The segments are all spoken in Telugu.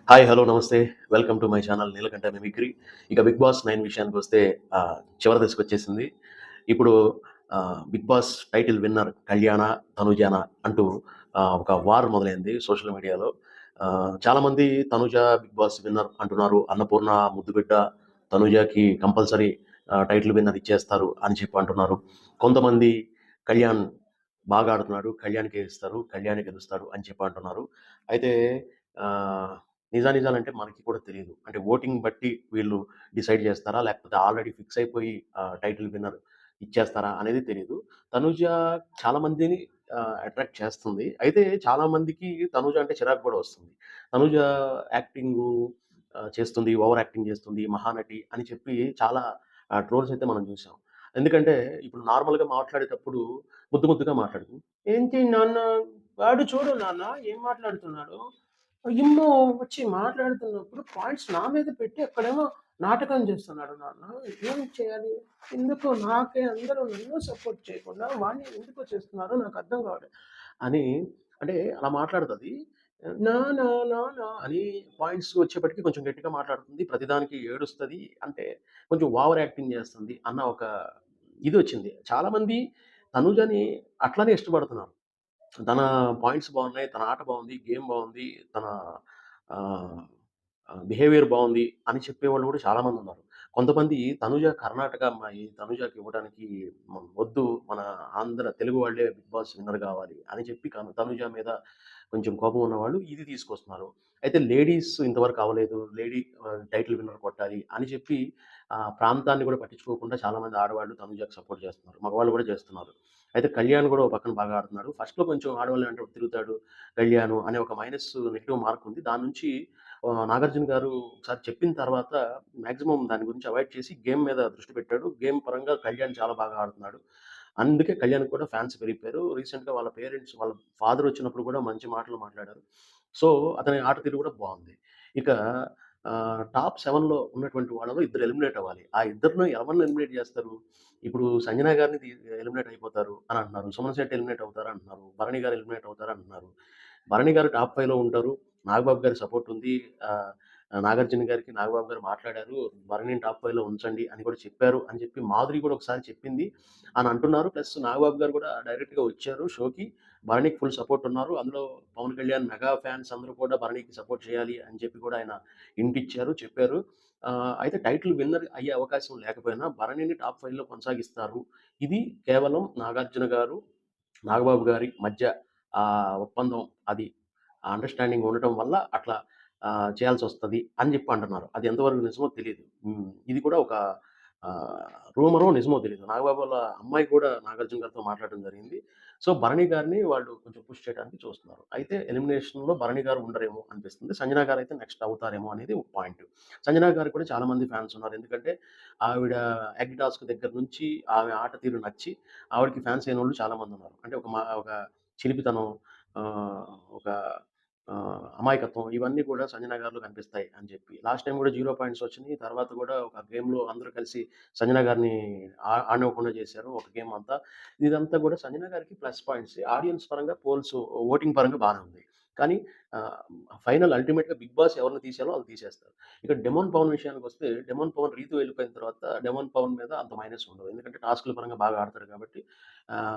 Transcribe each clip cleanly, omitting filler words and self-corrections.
హాయ్, హలో, నమస్తే. Welcome to my channel Neelakanta mimicry. ఇక 'బిగ్ బాస్ 9' విషయానికొస్తే చివరి దశకొచ్చేసింది. ఇప్పుడు 'బిగ్ బాస్' టైటిల్ విన్నర్ కళ్యాణా, తనుజానా అంటూ ఒక వార్ మొదలైంది సోషల్ మీడియాలో. చాలామంది తనుజ 'బిగ్ బాస్' విన్నర్ అంటున్నారు. అన్నపూర్ణ ముద్దుబిడ్డ తనుజకి కంపల్సరీ టైటిల్ విన్నర్ ఇచ్చేస్తారు అని చెప్పి అంటున్నారు. కొంతమంది కళ్యాణ్ బాగా ఆడుతున్నాడు, కళ్యాణ్‌కే ఇస్తారు, కళ్యాణే గెలుస్తాడు అని చెప్పి అంటున్నారు. అయితే ఆహ్ నిజానిజాలంటే మనకి కూడా తెలీదు. అంటే ఓటింగ్ బట్టి వీళ్ళు డిసైడ్ చేస్తారా? లేకపోతే ఆల్రెడీ ఫిక్స్ అయిపోయి టైటిల్ విన్నర్ ఇచ్చేస్తారా అనేది తెలీదు. తనూజ చాలా మందిని అట్రాక్ట్ చేస్తుంది. అయితే చాలా మందికి తనూజ అంటే చిరాకు కూడా వస్తుంది. తనూజ యాక్టింగు చేస్తుంది, ఓవర్ యాక్టింగ్ చేస్తుంది, మహానటి అని చెప్పి చాలా ట్రోల్స్ అయితే మనం చూసాం. ఎందుకంటే ఇప్పుడు నార్మల్‌గా మాట్లాడేటప్పుడు ముద్దు ముద్దుగా మాట్లాడుతుంది. "ఏంటి నాన్న వాడు చూడు నాన్న ఏం మాట్లాడుతున్నాడో" ఇమ్మో వచ్చి మాట్లాడుతున్నప్పుడు పాయింట్స్ నా మీద పెట్టి అక్కడేమో నాటకం చేస్తున్నాడు నాన్న. ఏం చేయాలి? ఎందుకు నాకే అందరూ నన్ను సపోర్ట్ చేయకుండా వాడిని ఎందుకో చేస్తున్నారో నాకు అర్థం కావట్లేదు. అని అంటే అలా మాట్లాడుతది. నా నా నా నా అని పాయింట్స్ వచ్చేప్పటికి కొంచెం గట్టిగా మాట్లాడుతుంది. ప్రతిదానికి ఏడుస్తది. అంటే కొంచెం ఓవర్ యాక్టింగ్ చేస్తుంది అన్న ఒక ఇదొచ్చింది. చాలామంది తనుజని అట్లనే ఇష్టపడుతున్నారు. తన పాయింట్స్ బాగున్నాయి. తన ఆట బావుంది. గేమ్ బావుంది. తన ఆహ్, బిహేవియర్ బావుంది అని చెప్పేవాళ్ళు కూడా చాలామందున్నారు. కొంతమంది తనుజ కర్ణాటక అమ్మాయి. తనుజకి ఇవ్వడానికి వద్దు మన ఆంధ్ర తెలుగు వాళ్ళే బిగ్ బాస్ విన్నర్ గావాలి అని చెప్పి తనుజ మీద కొంచెం కోపం ఉన్నవాళ్ళు ఇది తీసుకొస్తున్నారు. అయితే లేడీస్ ఇంతవరకు అవ్వలేదు. టైటిల్ విన్నర్ కొట్టాలి అని చెప్పి ప్రాంతాన్ని కూడా పట్టించుకోకుండా చాలామంది ఆడవాళ్ళు తనుజకి సపోర్ట్ చేస్తున్నారు. మగవాళ్ళు కూడా చేస్తున్నారు. అయితే కళ్యాణ్ గూడా ఓ పక్కన బాగా ఆడుతున్నాడు. ఫస్ట్‌లో కొంచెం ఆడవాళ్ళ వెంట తిరుగుతాడు కళ్యాణు అనే ఒక నెగెటివ్ మార్క్ ఉంది. దాని నుంచి నాగార్జున గారు ఒకసారి చెప్పిన తర్వాత మాక్సిమం దాని గురించి అవాయిడ్ చేసి గేమ్ మీద దృష్టి పెట్టాడు. గేమ్ పరంగా కళ్యాణ్ చాలా బాగా ఆడుతున్నాడు. అందుకే కళ్యాణ్‌కి కూడా ఫ్యాన్స్ పెరిగిపోయారు. రీసెంట్‌గా వాళ్ళ పేరెంట్స్ వాళ్ళ ఫాదర్ వచ్చినప్పుడు కూడా మంచి మాటలు మాట్లాడారు. సో, అతని ఆట తీరు కూడా బావుంది. ఇక టాప్ 7లో ఉన్నటువంటి వాళ్ళలో ఇద్దరు ఎలిమినేట్ అవ్వాలి. ఆ ఇద్దరిలో ఎవరిని ఎలిమినేట్ చేస్తారు? ఇప్పుడు సంజన గారిని ఎలిమినేట్ అయిపోతారు అని అంటున్నారు. సుమన్ శెట్టి ఎలిమినేట్ అవుతారు అంటున్నారు. భరణి గారు ఎలిమినేట్ అవుతారు అంటున్నారు. భరణి గారు టాప్ 5లో ఉంటారు. నాగబాబు గారి సపోర్ట్ ఉంది. ఆహ్, నాగార్జున గారికి నాగబాబు గారు మాట్లాడారు. భరణిని టాప్ 5లో ఉంచండి అని కూడా చెప్పారు అని చెప్పి మాధురి కూడా ఒకసారి చెప్పింది అని అంటున్నారు. ప్లస్ నాగబాబు గారు కూడా డైరెక్ట్‌గా వచ్చారు షోకి. భరణికి ఫుల్ సపోర్ట్ ఉన్నారు. అందులో పవన్ కళ్యాణ్ మెగా ఫ్యాన్స్ అందరూ కూడా భరణికి సపోర్ట్ చేయాలి అని చెప్పి కూడా ఆయన హింట్ ఇచ్చారు, చెప్పారు. అయితే టైటిల్ విన్నర్ అయ్యే అవకాశం లేకపోయినా భరణిని టాప్ 5లో కొనసాగిస్తారు. ఇది కేవలం నాగార్జున గారు, నాగబాబు గారి మధ్య ఒప్పందం అది అండర్‌స్టాండింగ్ ఉండటం వల్ల అట్లా చేయాల్సొస్తది అని జెప్పి అంటున్నారు. అది ఎంతవరకు నిజమో తెలీదు. ఇది కూడా ఒక ఆహ్, రూమరో, నిజమో తెలీదు. నాగబాబు వాళ్ళ అమ్మాయి కూడా నాగార్జున గారితో మాట్లాడడం జరిగింది. సో, భరణి గారిని వాళ్ళు కొంచెం పుష్ చేయడానికి చూస్తున్నారు. అయితే ఎలిమినేషన్‌లో భరణి గారు ఉండరేమో అనిపిస్తుంది. సంజన గారైతే నెక్స్ట్ అవుతారేమో అనేది ఒక పాయింట్. సంజన గారికి కూడా చాలా మంది ఫ్యాన్స్ ఉన్నారు. ఎందుకంటే ఆవిడ ఎగ్ టాస్క్ దగ్గర నుంచి ఆమె ఆట తీరు నచ్చి ఆవిడకి ఫ్యాన్స్ అయినోళ్ళు చాలా మందున్నారు. అంటే ఒక చిలిపితనం, ఒక అమాయకత్వం ఇవన్నీ కూడా సంజన గారిలో కనిపిస్తాయి అని చెప్పి. లాస్ట్ టైమ్ కూడా 0 పాయింట్స్ వచ్చినియి. తర్వాత కూడా ఒక గేమ్‌లో అందరూ కలిసి సంజన గారిని ఆడనివ్వకుండా చేశారు ఒక గేమ్ అంతా. ఇదంతా కూడా సంజన గారికి ప్లస్ పాయింట్సే. ఆడియన్స్ పరంగా ఓటింగ్ పరంగా బానే ఉంది. కానీ ఆహ్, ఫైనల్ అల్టిమేట్‌గా బిగ్ బాస్ ఎవరిని తీసేయాలో ఆళ్ళు తీసేస్తారు. ఇక డెమోన్ పవన్ విషయానికొస్తే డెమోన్ పవన్ రీతు వెళ్ళిపోయిన తర్వాత డెమోన్ పవన్ మీద అంత మైనస్ ఉండదు. ఎందుకంటే టాస్క్‌ల పరంగా బాగా ఆడతాడు కాబట్టి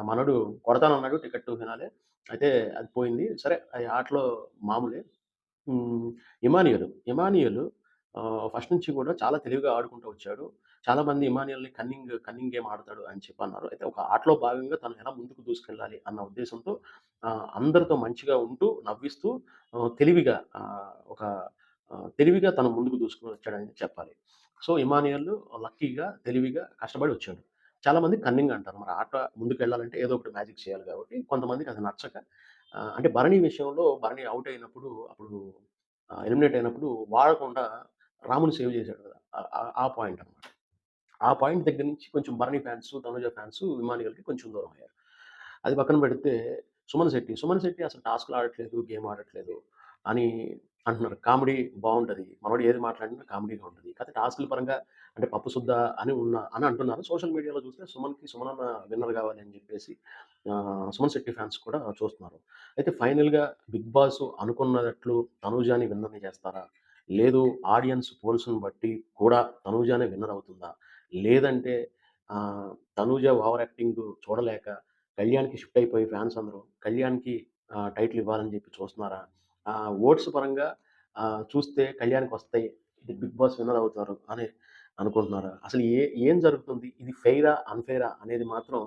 మనోడు కొడతానన్నాడు టికెట్ టు ఫినాలే. అయితే అది పోయింది. సరే అది ఆటలో మామూలే. హ్మ్. ఇమానియేల్ ఫస్ట్ నుంచి కూడా చాలా తెలివిగా ఆడుకుంటూ వచ్చాడు. చాలామంది ఇమానియేల్‌ని కన్నింగ్ గేమ్ ఆడతాడు అని చెప్పన్నారు. అయితే ఒక ఆటలో భాగంగా తను ఎలా ముందుకు దూసుకెళ్ళాలి అన్న ఉద్దేశంతో అందరితో మంచిగా ఉంటూ, నవ్విస్తూ తెలివిగా తెలివిగా తను ముందుకు దూసుకొని వచ్చాడని చెప్పాలి. సో, ఇమానియేల్ లక్కీగా, తెలివిగా కష్టపడి వచ్చాడు. చాలామంది కన్నింగ్ అంటారు. మరి ఆట ముందుకెళ్ళాలంటే ఏదో ఒకటి మ్యాజిక్ చేయాలి కాబట్టి కొంతమందికి అది నచ్చక అంటే భరణి విషయంలో భరణి ఔట్ అయినప్పుడు అప్పుడు ఎలిమినేట్ అయినప్పుడు వాడకుండా రాముని సేవ్ చేసాడు కదా! ఆ పాయింట్ అన్నమాట. ఆ పాయింట్ దగ్గర నుంచి కొంచెం భరణి ఫ్యాన్స్, తనుజ ఫ్యాన్స్ ఇమాన్యుయల్‌కి కొంచెం దూరం అయ్యారు. అది పక్కన పెడితే సుమన్ శెట్టి అసలు టాస్క్‌లు ఆడట్లేదు, గేమ్ ఆడట్లేదు అని అంటున్నారు. కామెడీ బావుంటది. మనోడు ఏది మాట్లాడినా కామెడీగా ఉంటది. కాకపోతే టాస్క్‌ల పరంగా అంటే పప్పు సుద్ద అని అంటున్నారు. సోషల్ మీడియాలో చూస్తే సుమనన్న విన్నర్ గావాలి అని జెప్పేసి సుమన్ శెట్టి ఫ్యాన్స్ కూడా చూస్తున్నారు. అయితే ఫైనల్‌గా 'బిగ్ బాస్' అనుకున్నట్లు తనూజాని విన్నర్‌ని చేస్తారా? లేదు ఆడియన్స్ పోల్స్‌ని బట్టి కూడా తనూజానే విన్నర్ అవుతుందా? లేదంటే తనూజ ఓవర్ యాక్టింగ్ చూడలేక కళ్యాణ్‌కి షిఫ్ట్ అయిపోయి ఫ్యాన్స్ అందరూ కళ్యాణ్‌కి టైటిల్ ఇవ్వాలని జెప్పి చూస్తున్నారా? ఓట్స్ పరంగా చూస్తే కళ్యాణ్‌కొస్తాయి. ఇది 'బిగ్ బాస్' విన్నర్ అవుతారు అని అనుకుంటున్నారా? అసలు ఏం జరుగుతుంది? ఇది ఫెయిరా? అన్‌ఫెయిరా? అనేది మాత్రం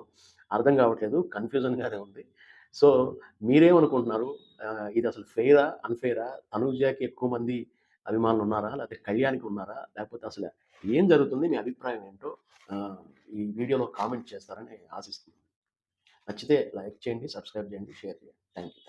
అర్థం కావట్లేదు. కన్‌ఫ్యూజన్‌గానే ఉంది. సో, మీరేమనుకుంటున్నారు? ఇది అసలు ఫెయిరా? అన్‌ఫెయిరా? తనూజకి ఎక్కువ మంది అభిమానులున్నారా? లేకపోతే కళ్యాణ్‌కి ఉన్నారా? లేకపోతే అసలు ఏం జరుగుతుంది? మీ అభిప్రాయం ఏంటో ఆహ్, ఈ వీడియోలో కామెంట్ చేస్తారని ఆశిస్తున్నాను. నచ్చితే లైక్ చేయండి, సబ్స్క్రైబ్ చేయండి, షేర్ చేయండి. Thank you.